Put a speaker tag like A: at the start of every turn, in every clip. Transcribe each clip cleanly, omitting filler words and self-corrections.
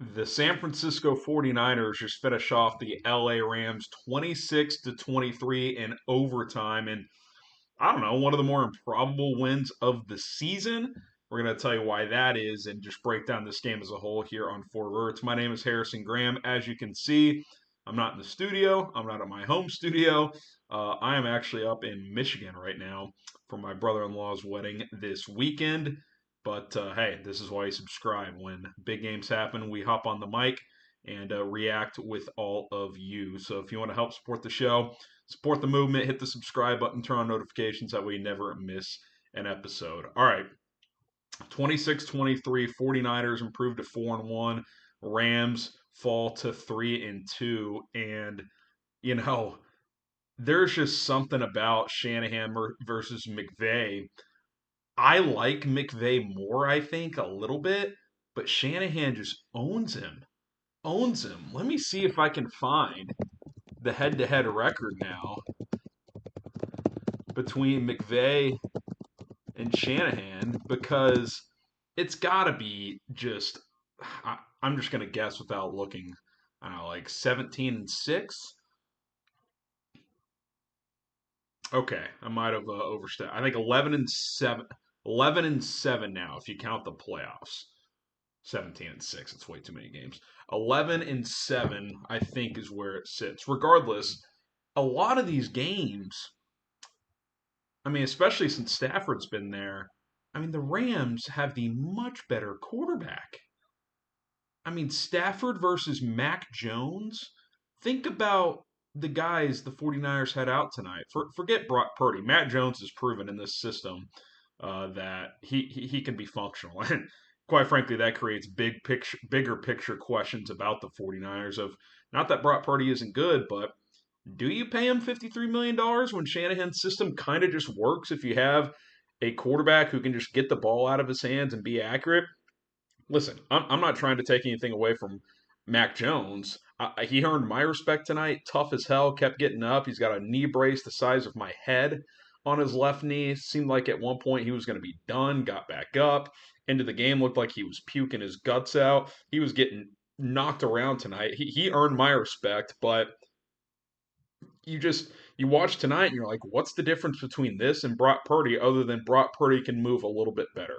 A: The San Francisco 49ers just finish off the LA Rams 26-23 in overtime. And I don't know, one of the more improbable wins of the season. We're going to tell you why that is and just break down this game as a whole here on Verts. My name is Harrison Graham. As you can see, I'm not in the studio. I'm not at my home studio. I am actually up in Michigan right now for my brother-in-law's wedding this weekend. But hey, this is why you subscribe. When big games happen, we hop on the mic and react with all of you. So if you want to help support the show, support the movement, hit the subscribe button, turn on notifications. That way you never miss an episode. All right, 26-23, 49ers improve to 4-1. Rams fall to 3-2. And, you know, there's just something about Shanahan versus McVay. I like McVay more, I think, a little bit, but Shanahan just owns him. Owns him. Let me see if I can find the head-to-head record now between McVay and Shanahan because it's got to be just. I'm just gonna guess without looking. I don't know, like 17-6. Okay, I might have overstepped. I think 11-7. 11-7 now if you count the playoffs. 17-6. It's way too many games. 11-7, I think, is where it sits. Regardless, a lot of these games, I mean, especially since Stafford's been there, I mean, the Rams have the much better quarterback. I mean, Stafford versus Mac Jones. Think about the guys the 49ers had out tonight. Forget Brock Purdy. Matt Jones has proven in this system that he can be functional. And quite frankly, that creates bigger picture questions about the 49ers of not that Brock Purdy isn't good, but do you pay him $53 million when Shanahan's system kind of just works if you have a quarterback who can just get the ball out of his hands and be accurate? Listen, I'm not trying to take anything away from Mac Jones. He earned my respect tonight. Tough as hell, kept getting up. He's got a knee brace the size of my head on his left knee. Seemed like at one point he was going to be done, got back up. Into the game, looked like he was puking his guts out. He was getting knocked around tonight. He earned my respect, but you watch tonight and you're like, what's the difference between this and Brock Purdy other than Brock Purdy can move a little bit better?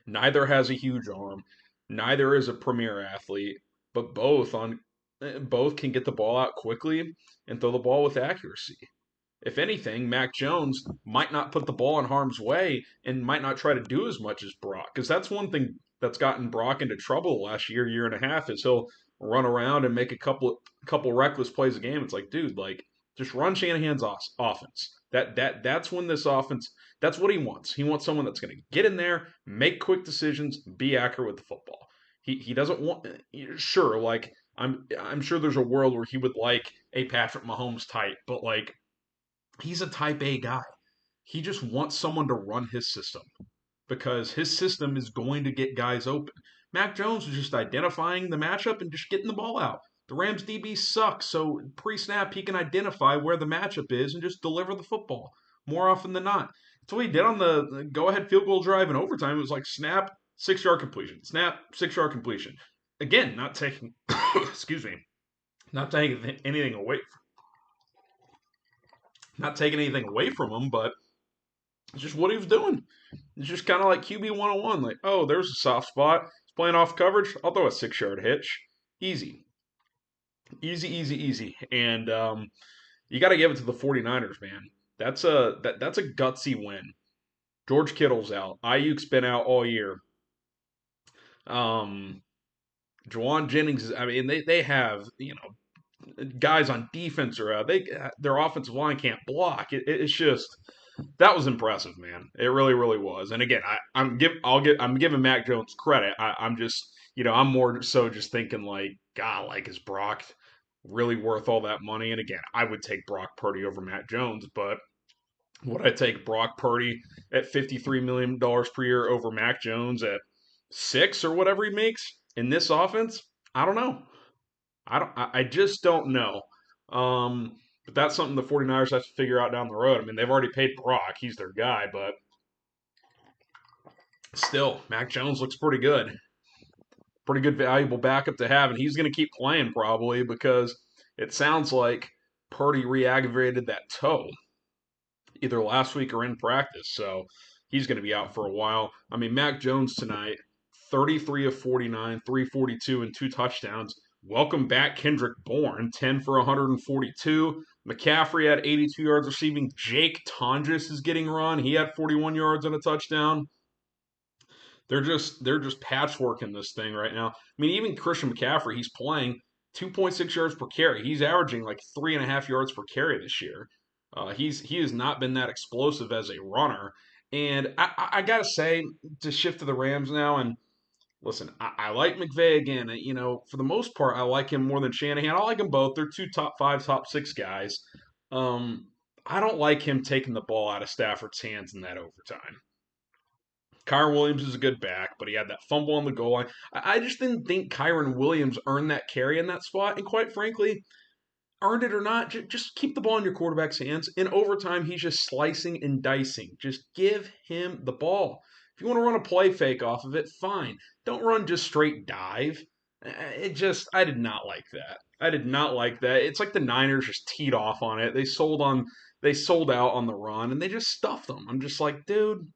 A: Neither has a huge arm. Neither is a premier athlete, but both can get the ball out quickly and throw the ball with accuracy. If anything, Mac Jones might not put the ball in harm's way and might not try to do as much as Brock, because that's one thing that's gotten Brock into trouble the last year and a half is he'll run around and make a couple reckless plays a game. It's like, dude, like just run Shanahan's offense. That's when this offense. That's what he wants. He wants someone that's going to get in there, make quick decisions, be accurate with the football. He doesn't want. Sure, like I'm sure there's a world where he would like a Patrick Mahomes type, but like he's a type A guy. He just wants someone to run his system because his system is going to get guys open. Mac Jones was just identifying the matchup and just getting the ball out. The Rams DB sucks, so pre-snap he can identify where the matchup is and just deliver the football more often than not. That's what he did on the go-ahead field goal drive in overtime. It was like snap, 6-yard completion, snap, 6-yard completion. Again, not taking, excuse me, not taking anything away, not taking anything away from him, but it's just what he was doing. It's just kind of like QB 101. Like, oh, there's a soft spot. He's playing off coverage. I'll throw a 6-yard hitch. Easy. Easy, easy, easy. And you got to give it to the 49ers, man. That's a gutsy win. George Kittle's out. Ayuk's been out all year. Um, Juwan Jennings is, I mean, they have, guys on defense are out. Their offensive line can't block. It's just that was impressive, man. It really, really was. And again, I'm giving Mac Jones credit. I'm just, I'm more so just thinking like, God, like is Brock really worth all that money? And again, I would take Brock Purdy over Mac Jones, but would I take Brock Purdy at $53 million per year over Mac Jones at 6 or whatever he makes in this offense? I don't know. I just don't know. But that's something the 49ers have to figure out down the road. I mean, they've already paid Brock. He's their guy, but still, Mac Jones looks pretty good. pretty good, valuable backup to have, and he's going to keep playing probably because it sounds like Purdy re-aggravated that toe either last week or in practice, so he's going to be out for a while. I mean, Mac Jones tonight, 33 of 49, 342, and 2 touchdowns. Welcome back, Kendrick Bourne, 10 for 142. McCaffrey had 82 yards receiving. Jake Tondres is getting run. He had 41 yards and a touchdown. They're just patchworking this thing right now. I mean, even Christian McCaffrey, he's playing 2.6 yards per carry. He's averaging like 3.5 yards per carry this year. He has not been that explosive as a runner. And I gotta say, to shift to the Rams now, and listen, I like McVay again. You know, for the most part, I like him more than Shanahan. I like them both. They're two top 5, top 6 guys. I don't like him taking the ball out of Stafford's hands in that overtime. Kyren Williams is a good back, but he had that fumble on the goal line. I just didn't think Kyren Williams earned that carry in that spot. And quite frankly, earned it or not, just keep the ball in your quarterback's hands. In overtime, he's just slicing and dicing. Just give him the ball. If you want to run a play fake off of it, fine. Don't run just straight dive. I did not like that. I did not like that. It's like the Niners just teed off on it. They sold out on the run, and they just stuffed them. I'm just like, dude,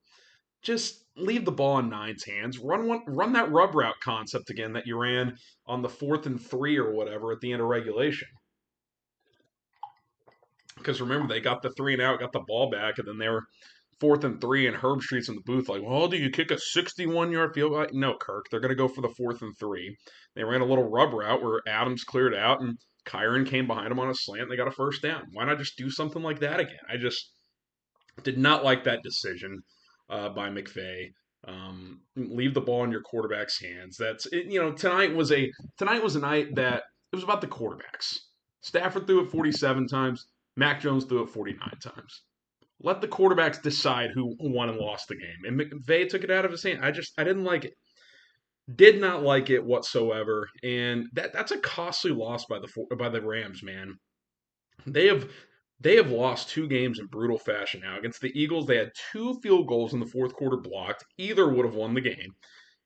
A: just leave the ball in Nine's hands. Run that rub route concept again that you ran on the 4th and 3 or whatever at the end of regulation. Because remember, they got the 3 and out, got the ball back, and then they were 4th and 3, and Herb Street's in the booth like, well, do you kick a 61-yard field goal? No, Kirk, they're going to go for the 4th and 3. They ran a little rub route where Adams cleared out, and Kyren came behind him on a slant, and they got a first down. Why not just do something like that again? I just did not like that decision by McVay. Leave the ball in your quarterback's hands. Tonight was a night that it was about the quarterbacks. Stafford threw it 47 times. Mac Jones threw it 49 times. Let the quarterbacks decide who won and lost the game. And McVay took it out of his hand. I didn't like it. Did not like it whatsoever. And that's a costly loss by the Rams, man. They have lost 2 games in brutal fashion now. Against the Eagles, they had 2 field goals in the 4th quarter blocked. Either would have won the game.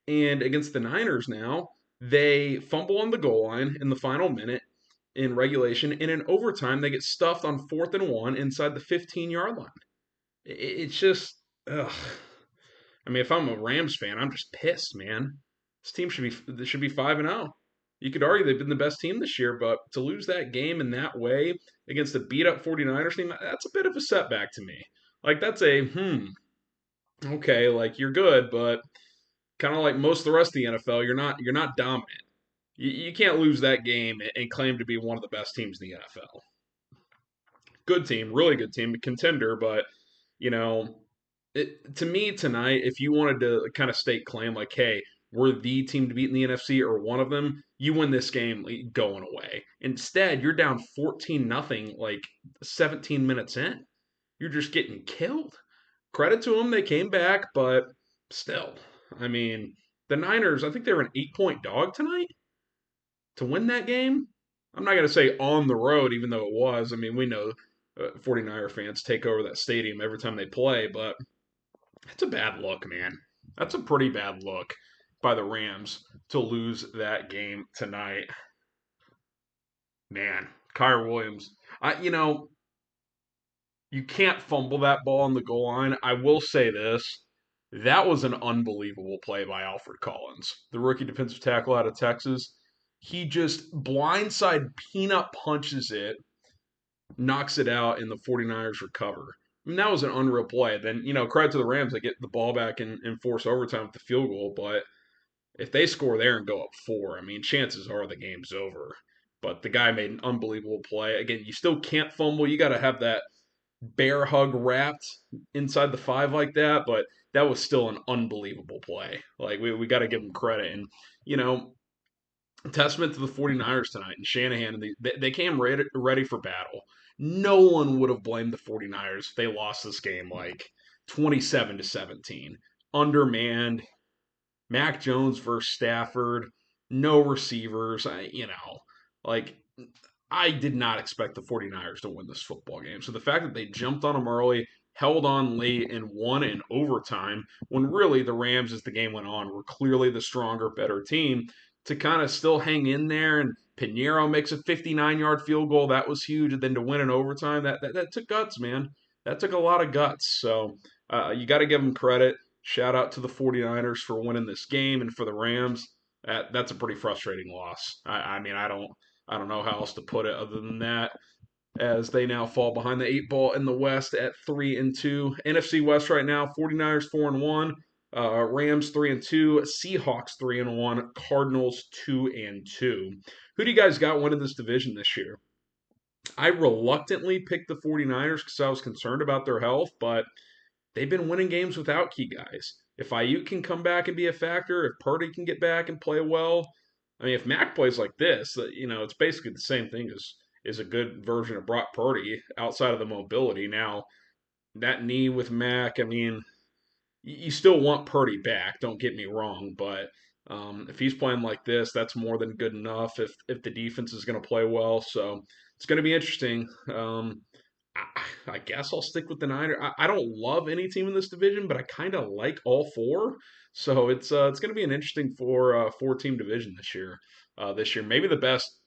A: And against the Niners now, they fumble on the goal line in the final minute in regulation. And in overtime, they get stuffed on 4th and 1 inside the 15-yard line. It's just, ugh. I mean, if I'm a Rams fan, I'm just pissed, man. This team should be 5-0. You could argue they've been the best team this year, but to lose that game in that way against a beat-up 49ers team, that's a bit of a setback to me. Like, that's okay, like, you're good, but kind of like most of the rest of the NFL, you're not dominant. You can't lose that game and claim to be one of the best teams in the NFL. Good team, really good team, contender, but, to me tonight, if you wanted to kind of stake claim, like, hey, we're the team to beat in the NFC or one of them, you win this game going away. Instead, you're down 14-0 like 17 minutes in. You're just getting killed. Credit to them, they came back, but still. I mean, the Niners, I think they were an 8-point dog tonight to win that game. I'm not going to say on the road, even though it was. I mean, we know 49er fans take over that stadium every time they play, but it's a bad look, man. That's a pretty bad look by the Rams to lose that game tonight. Man, Kyren Williams. You can't fumble that ball on the goal line. I will say this. That was an unbelievable play by Alfred Collins, the rookie defensive tackle out of Texas. He just blindside peanut punches it, knocks it out, and the 49ers recover. I mean, that was an unreal play. Then, credit to the Rams, they get the ball back and force overtime with the field goal, but if they score there and go up 4, I mean, chances are the game's over. But the guy made an unbelievable play. Again, you still can't fumble. You got to have that bear hug wrapped inside the 5 like that, but that was still an unbelievable play. Like, we got to give him credit. And, testament to the 49ers tonight and Shanahan. And they came ready for battle. No one would have blamed the 49ers if they lost this game like 27-17. Undermanned. Mac Jones versus Stafford, no receivers. I did not expect the 49ers to win this football game. So the fact that they jumped on them early, held on late, and won in overtime, when really the Rams, as the game went on, were clearly the stronger, better team, to kind of still hang in there. And Pinheiro makes a 59-yard field goal. That was huge. And then to win in overtime, that took guts, man. That took a lot of guts. So you got to give them credit. Shout out to the 49ers for winning this game, and for the Rams. That's a pretty frustrating loss. I mean, I don't know how else to put it other than that, as they now fall behind the 8 ball in the West at 3-2. NFC West right now: 49ers 4-1, Rams 3-2, Seahawks 3-1, Cardinals 2-2. Who do you guys got winning this division this year? I reluctantly picked the 49ers because I was concerned about their health, but they've been winning games without key guys. If Ayuk can come back and be a factor, if Purdy can get back and play well, I mean, if Mac plays like this, it's basically the same thing as a good version of Brock Purdy outside of the mobility. Now, that knee with Mac, I mean, you still want Purdy back. Don't get me wrong, but if he's playing like this, that's more than good enough. If the defense is going to play well, so it's going to be interesting. I guess I'll stick with the Niners. I don't love any team in this division, but I kind of like all four. So it's going to be an interesting four team division this year. This year, maybe the best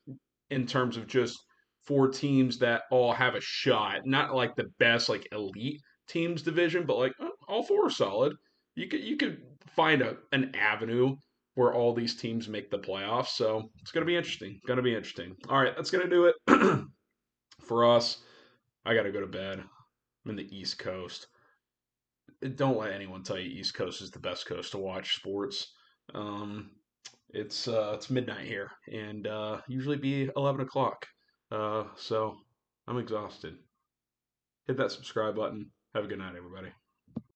A: in terms of just four teams that all have a shot. Not like the best like elite teams division, but like all four are solid. You could find an avenue where all these teams make the playoffs. So it's going to be interesting. Going to be interesting. All right, that's going to do it for us. I got to go to bed. I'm in the East Coast. Don't let anyone tell you East Coast is the best coast to watch sports. Um, it's midnight here, and usually be 11 o'clock. So I'm exhausted. Hit that subscribe button. Have a good night, everybody.